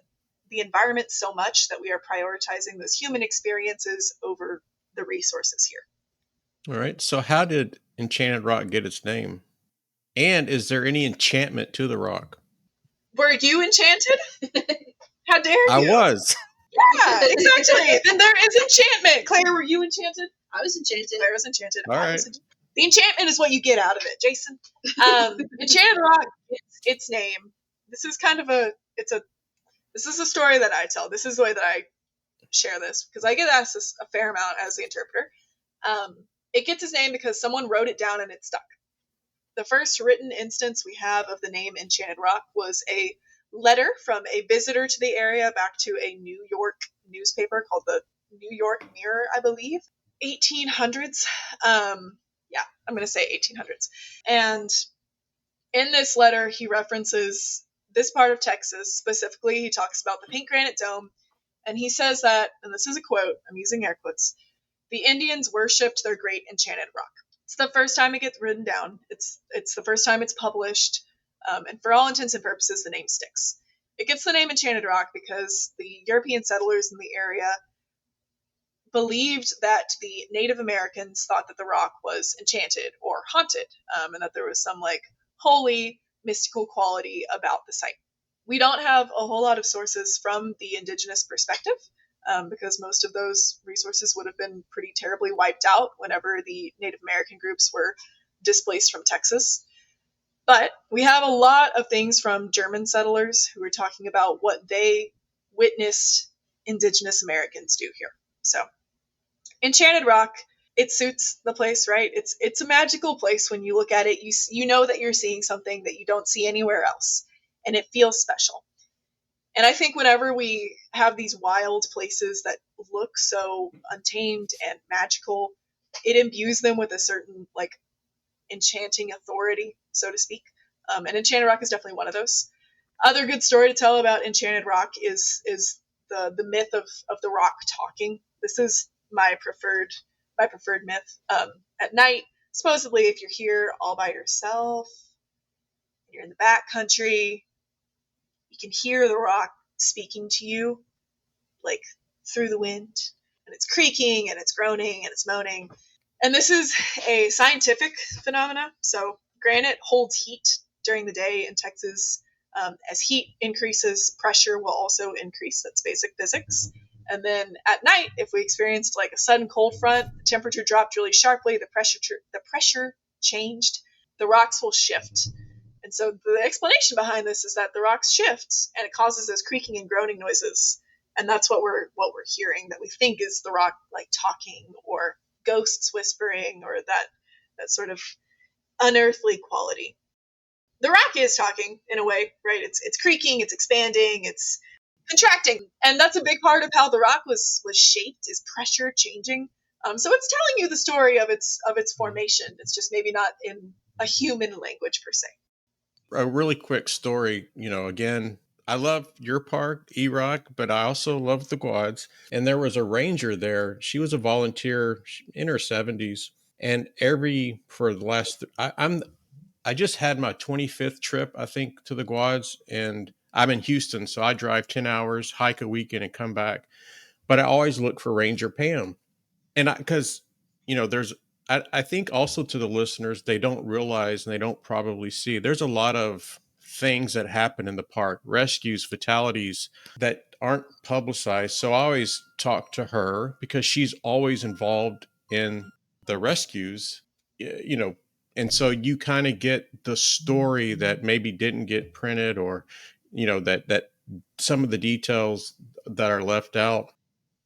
we are prioritizing those human experiences over the resources here. All right. So how did Enchanted Rock get its name? And is there any enchantment to the rock? Were you enchanted? How dare you? I was. Yeah, exactly. Then there is enchantment. Claire, were you enchanted? I was enchanted. Claire was enchanted. All right. The enchantment is what you get out of it, Jason. Enchanted Rock, its name. This is kind of this is a story that I tell. This is the way that I share this, because I get asked this a fair amount as the interpreter. It gets its name because someone wrote it down and it stuck. The first written instance we have of the name Enchanted Rock was a letter from a visitor to the area back to a New York newspaper called the New York Mirror, I believe. 1800s. I'm going to say 1800s. And in this letter, he references this part of Texas. Specifically, he talks about the pink granite dome. And he says that, and this is a quote, I'm using air quotes, the Indians worshipped their great Enchanted Rock. It's the first time it gets written down. It's the first time it's published. And for all intents and purposes, the name sticks. It gets the name Enchanted Rock because the European settlers in the area believed that the Native Americans thought that the rock was enchanted or haunted, and that there was some holy, mystical quality about the site. We don't have a whole lot of sources from the indigenous perspective, because most of those resources would have been pretty terribly wiped out whenever the Native American groups were displaced from Texas. But we have a lot of things from German settlers who are talking about what they witnessed indigenous Americans do here. So, Enchanted Rock, it suits the place, right? It's a magical place. When you look at it, you know that you're seeing something that you don't see anywhere else, and it feels special. And I think whenever we have these wild places that look so untamed and magical, it imbues them with a certain enchanting authority, so to speak. And Enchanted Rock is definitely one of those. Other good story to tell about Enchanted Rock is the myth of the rock talking. This is my preferred myth. At night, supposedly, if you're here all by yourself, you're in the back country, you can hear the rock speaking to you, through the wind, and it's creaking and it's groaning and it's moaning. And this is a scientific phenomena. So granite holds heat during the day in Texas. As heat increases, pressure will also increase. That's basic physics. And then at night, if we experienced a sudden cold front, the temperature dropped really sharply, the pressure changed, the rocks will shift. And so the explanation behind this is that the rocks shift and it causes those creaking and groaning noises. And that's what we're hearing, that we think is the rock like talking or ghosts whispering or that sort of unearthly quality. The rock is talking in a way, right? It's creaking, it's expanding, it's contracting. And that's a big part of how the rock was shaped, is pressure changing. So it's telling you the story of its formation. It's just maybe not in a human language per se. A really quick story, again, I love your park, E-Rock, but I also love the quads. And there was a ranger there. She was a volunteer in her 70s. And I just had my 25th trip, I think, to the quads. And I'm in Houston, so I drive 10 hours, hike a weekend, and come back. But I always look for Ranger Pam. And because, I think also to the listeners, they don't realize and they don't probably see, there's a lot of things that happen in the park, rescues, fatalities that aren't publicized. So I always talk to her because she's always involved in the rescues, and so you kind of get the story that maybe didn't get printed, or, that some of the details that are left out.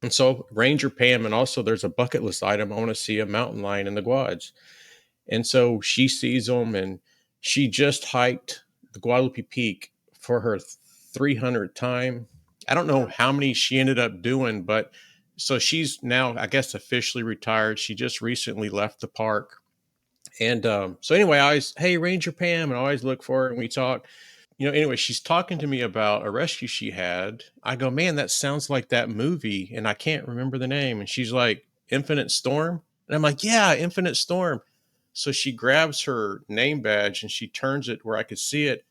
And so Ranger Pam, and also there's a bucket list item. I want to see a mountain lion in the quads. And so she sees them, and she just hiked the Guadalupe Peak for her 300th time. I don't know how many she ended up doing, but so she's now, I guess, officially retired. She just recently left the park. And so anyway, hey, Ranger Pam, and I always look for her and we talk. Anyway, she's talking to me about a rescue she had. I go, man, that sounds like that movie, and I can't remember the name. And she's like, Infinite Storm? And I'm like, yeah, Infinite Storm. So she grabs her name badge and she turns it where I could see it.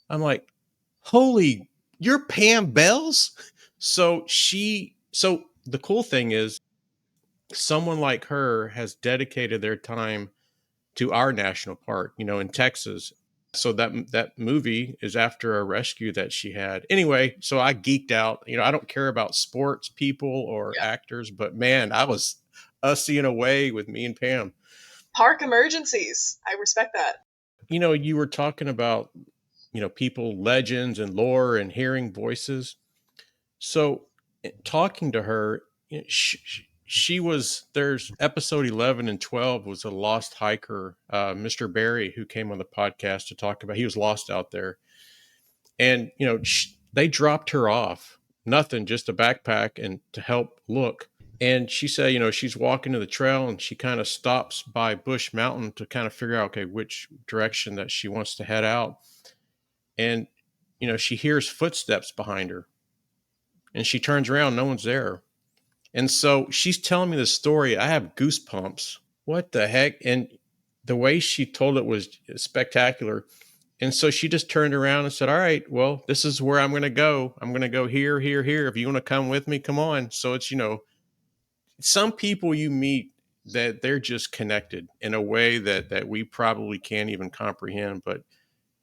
I'm like, holy, you're Pam Bells? So the cool thing is, someone like her has dedicated their time to our national park, in Texas. So that movie is after a rescue that she had. Anyway, so I geeked out. I don't care about sports people or actors, but man, I was seeing away with me and Pam. Park emergencies. I respect that. You were talking about, people, legends and lore and hearing voices. So talking to her, there's episode 11 and 12 was a lost hiker, Mr. Barry, who came on the podcast to talk about, he was lost out there. And, they dropped her off, nothing, just a backpack and to help look. And she said, she's walking to the trail and she kind of stops by Bush Mountain to kind of figure out, okay, which direction that she wants to head out. And, she hears footsteps behind her and she turns around, no one's there. And so she's telling me this story. I have goosebumps. What the heck? And the way she told it was spectacular. And so she just turned around and said, all right, well, this is where I'm going to go. I'm going to go here, here, here. If you want to come with me, come on. So it's, some people you meet that they're just connected in a way that we probably can't even comprehend. But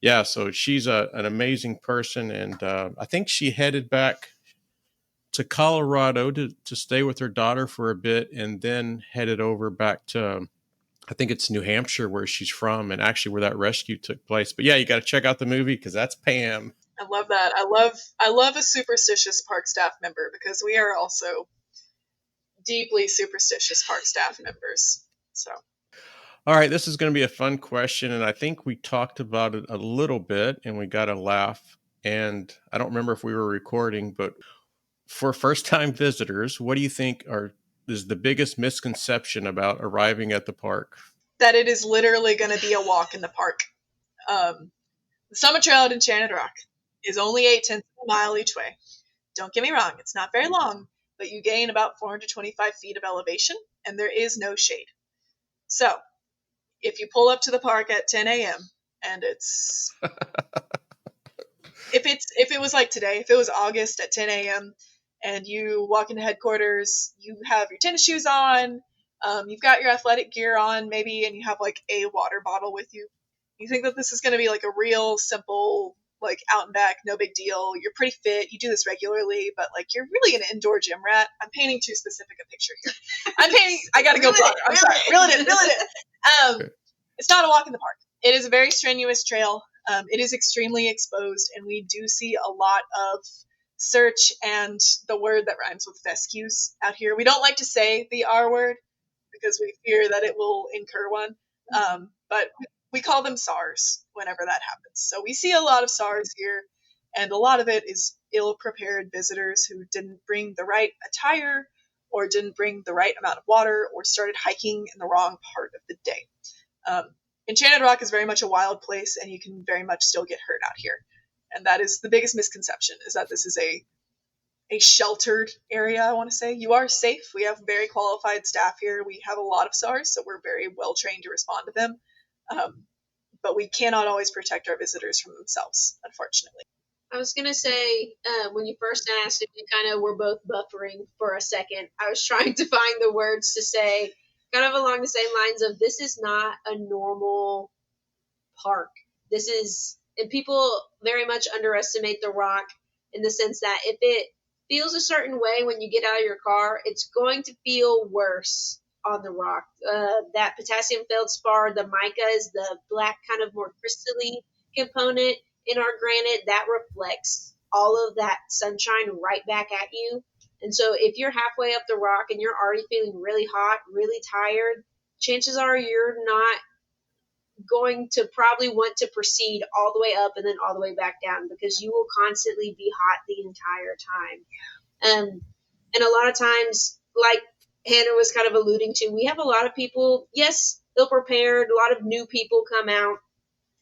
yeah, so she's an amazing person. And I think she headed back to Colorado to stay with her daughter for a bit, and then headed over back to, I think it's New Hampshire, where she's from, and actually where that rescue took place. But yeah, you got to check out the movie because that's Pam. I love that. I love a superstitious park staff member, because we are also deeply superstitious park staff members. So. All right, this is going to be a fun question, and I think we talked about it a little bit, and we got a laugh. And I don't remember if we were recording, but for first-time visitors, what do you think is the biggest misconception about arriving at the park? That it is literally going to be a walk in the park. The Summit Trail at Enchanted Rock is only 0.8 miles each way. Don't get me wrong, it's not very long, but you gain about 425 feet of elevation, and there is no shade. So, if you pull up to the park at 10 a.m. and it's... if it was like today, if it was August at 10 a.m., and you walk into headquarters, you have your tennis shoes on, you've got your athletic gear on maybe, and you have like a water bottle with you. You think that this is going to be like a real simple, like out and back, no big deal. You're pretty fit. You do this regularly, but like you're really an indoor gym rat. I'm painting too specific a picture here. I got to go broader. I'm sorry. Reel it in. It's not a walk in the park. It is a very strenuous trail. It is extremely exposed, and we do see a lot of search and the word that rhymes with fescues out here. We don't like to say the R word because we fear that it will incur one, but we call them SARS whenever that happens. So we see a lot of SARS here, and a lot of it is ill-prepared visitors who didn't bring the right attire or didn't bring the right amount of water or started hiking in the wrong part of the day. Enchanted Rock is very much a wild place, and you can very much still get hurt out here. And that is the biggest misconception, is that this is a sheltered area, I want to say. You are safe. We have very qualified staff here. We have a lot of SARS, so we're very well trained to respond to them. But we cannot always protect our visitors from themselves, unfortunately. I was going to say, when you first asked if you kind of were both buffering for a second, I was trying to find the words to say, kind of along the same lines of, this is not a normal park. This is, and people very much underestimate the Rock in the sense that if it feels a certain way when you get out of your car, it's going to feel worse on the Rock. That potassium feldspar, the mica is the black kind of more crystally component in our granite that reflects all of that sunshine right back at you. And so if you're halfway up the Rock and you're already feeling really hot, really tired, chances are you're not going to probably want to proceed all the way up and then all the way back down, because you will constantly be hot the entire time. And a lot of times, like Hannah was kind of alluding to, we have a lot of people, yes, ill-prepared, a lot of new people come out,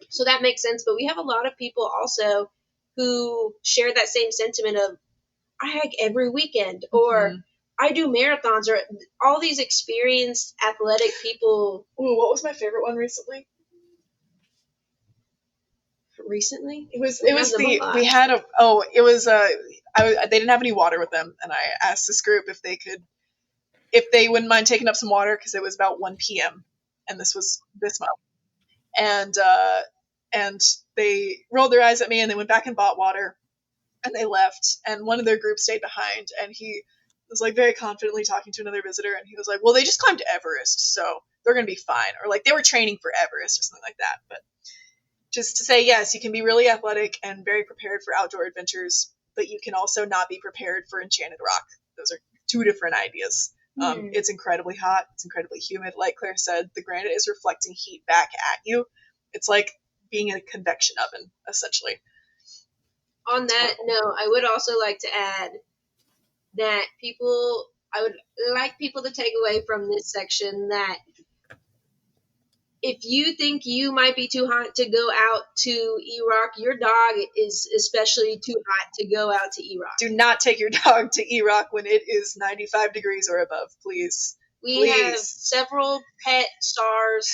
so that makes sense, but we have a lot of people also who share that same sentiment of, I hike every weekend, or I do marathons, or all these experienced athletic people. Ooh, what was my favorite one recently? They didn't have any water with them, and I asked this group if they wouldn't mind taking up some water, because it was about 1 p.m. and this was this month, and they rolled their eyes at me and they went back and bought water and they left, and one of their group stayed behind, and he was like very confidently talking to another visitor, and he was like, well, they just climbed Everest, so they're gonna be fine, or like they were training for Everest or something like that. But just to say, yes, you can be really athletic and very prepared for outdoor adventures, but you can also not be prepared for Enchanted Rock. Those are two different ideas. It's incredibly hot. It's incredibly humid. Like Claire said, the granite is reflecting heat back at you. It's like being in a convection oven, essentially. On that note, I would also like to add that I would like people to take away from this section that if you think you might be too hot to go out to E-Rock, your dog is especially too hot to go out to E-Rock. Do not take your dog to E-Rock when it is 95 degrees or above, please. We have several pet stars.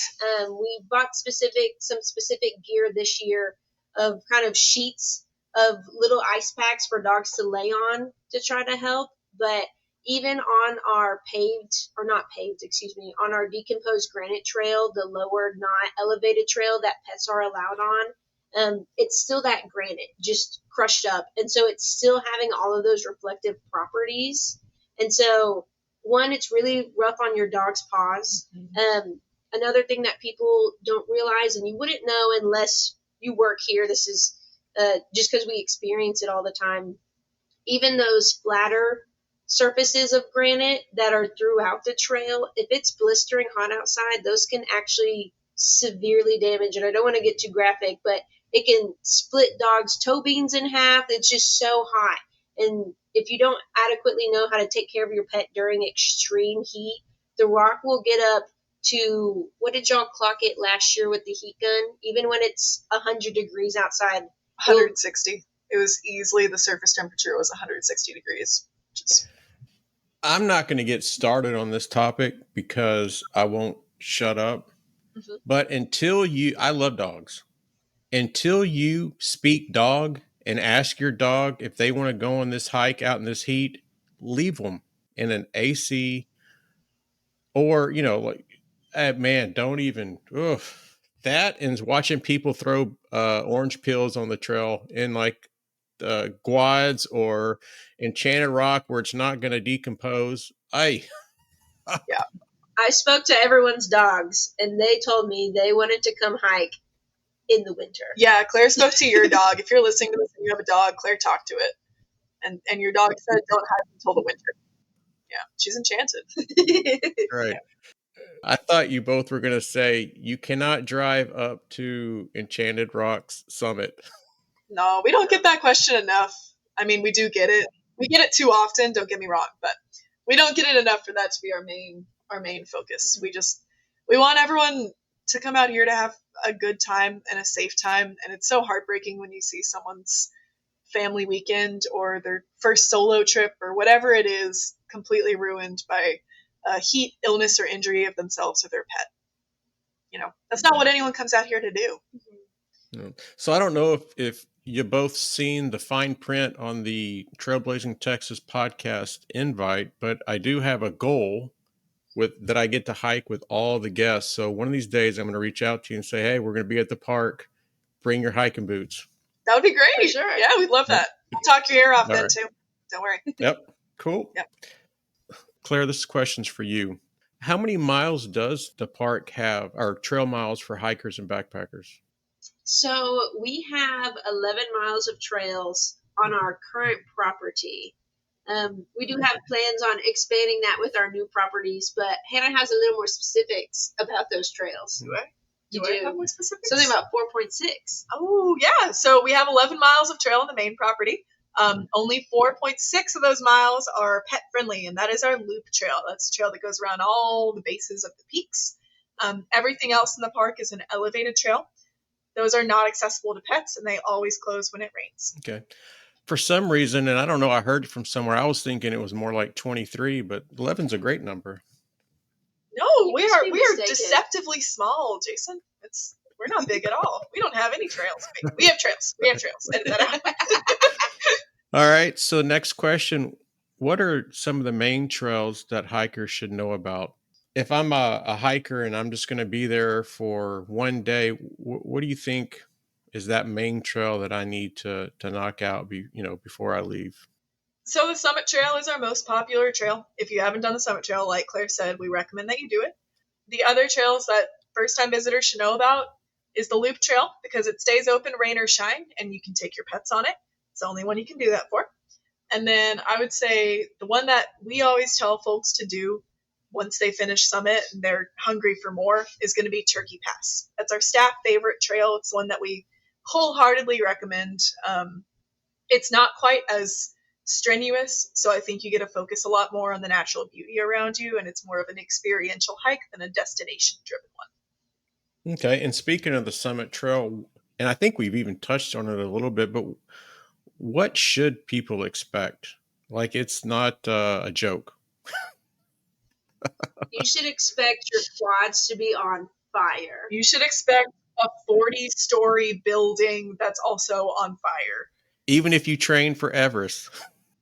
We bought some specific gear this year of kind of sheets of little ice packs for dogs to lay on to try to help. But even on our on our decomposed granite trail, the lower, not elevated trail that pets are allowed on, it's still that granite, just crushed up. And so it's still having all of those reflective properties. And so, one, it's really rough on your dog's paws. Another thing that people don't realize, and you wouldn't know unless you work here, this is just because we experience it all the time, even those flatter surfaces of granite that are throughout the trail, if it's blistering hot outside, those can actually severely damage, and I don't want to get too graphic, but it can split dogs' toe beans in half. It's just so hot. And if you don't adequately know how to take care of your pet during extreme heat, the Rock will get up to, what did y'all clock it last year with the heat gun? Even when it's 100 degrees outside. 160. It was easily, the surface temperature was 160 degrees. I'm not going to get started on this topic because I won't shut up. But I love dogs. Until you speak dog and ask your dog if they want to go on this hike out in this heat, leave them in an AC or, don't even, that and watching people throw orange peels on the trail in like Guads or Enchanted Rock where it's not going to decompose. Yeah. I spoke to everyone's dogs, and they told me they wanted to come hike in the winter. Yeah, Claire spoke to your dog. If you're listening to this and you have a dog, Claire talked to it. And your dog said don't hike until the winter. Yeah, she's enchanted. Right. I thought you both were going to say you cannot drive up to Enchanted Rock's summit. No, we don't get that question enough. I mean, we do get it. We get it too often, don't get me wrong, but we don't get it enough for that to be our main focus. We want everyone to come out here to have a good time and a safe time, and it's so heartbreaking when you see someone's family weekend or their first solo trip or whatever it is completely ruined by heat, illness, or injury of themselves or their pet. You know, that's not what anyone comes out here to do. No. So I don't know if you both seen the fine print on the Trailblazing Texas podcast invite, but I do have a goal that I get to hike with all the guests. So one of these days I'm going to reach out to you and say, hey, we're going to be at the park. Bring your hiking boots. That would be great. For sure. Yeah, we'd love that. We'll talk your ear off All then right. too. Don't worry. Yep. Cool. Yep. Claire, this question's for you. How many miles does the park have, or trail miles for hikers and backpackers? So we have 11 miles of trails on our current property. We do have plans on expanding that with our new properties, but Hannah has a little more specifics about those trails. Do I? You Do I do. have more specifics? Something about 4.6. Oh, yeah. So we have 11 miles of trail on the main property. Only 4.6 of those miles are pet friendly, and that is our loop trail. That's a trail that goes around all the bases of the peaks. Everything else in the park is an elevated trail. Those are not accessible to pets, and they always close when it rains. Okay. For some reason, and I don't know, I heard it from somewhere, I was thinking it was more like 23, but 11's a great number. No, we must are be mistaken. deceptively small, Jason. We're not big at all. We don't have any trails. We have trails. We have trails. Edit that out. All right. So next question, what are some of the main trails that hikers should know about? If I'm a hiker and I'm just going to be there for one day, what do you think is that main trail that I need to knock out before I leave? So the Summit Trail is our most popular trail. If you haven't done the Summit Trail, like Claire said, we recommend that you do it. The other trails that first-time visitors should know about is the Loop Trail, because it stays open, rain or shine, and you can take your pets on it. It's the only one you can do that for. And then I would say the one that we always tell folks to do once they finish Summit and they're hungry for more is going to be Turkey Pass. That's our staff favorite trail. It's one that we wholeheartedly recommend. It's not quite as strenuous, so I think you get to focus a lot more on the natural beauty around you, and it's more of an experiential hike than a destination-driven one. Okay. And speaking of the Summit Trail, and I think we've even touched on it a little bit, but what should people expect? Like, it's not a joke. You should expect your quads to be on fire. You should expect a 40-story building that's also on fire. Even if you train for Everest.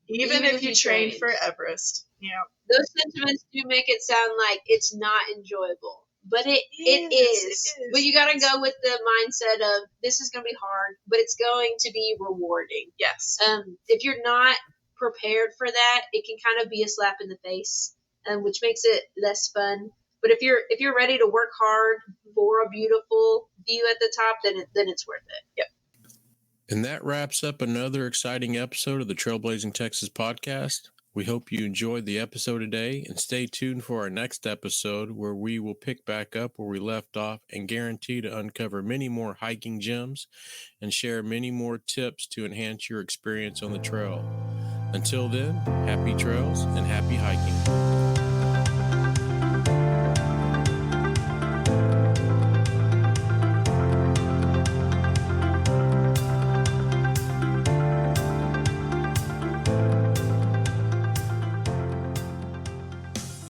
Even if you train for Everest. Yeah. Those sentiments do make it sound like it's not enjoyable. But it is. But you got to go with the mindset of this is going to be hard, but it's going to be rewarding. Yes. If you're not prepared for that, it can kind of be a slap in the face, which makes it less fun. But if you're ready to work hard for a beautiful view at the top, then it's worth it. Yep. And that wraps up another exciting episode of the Trailblazing Texas Podcast. We hope you enjoyed the episode today, and stay tuned for our next episode where we will pick back up where we left off and guarantee to uncover many more hiking gems and share many more tips to enhance your experience on the trail. Until then, happy trails and happy hiking.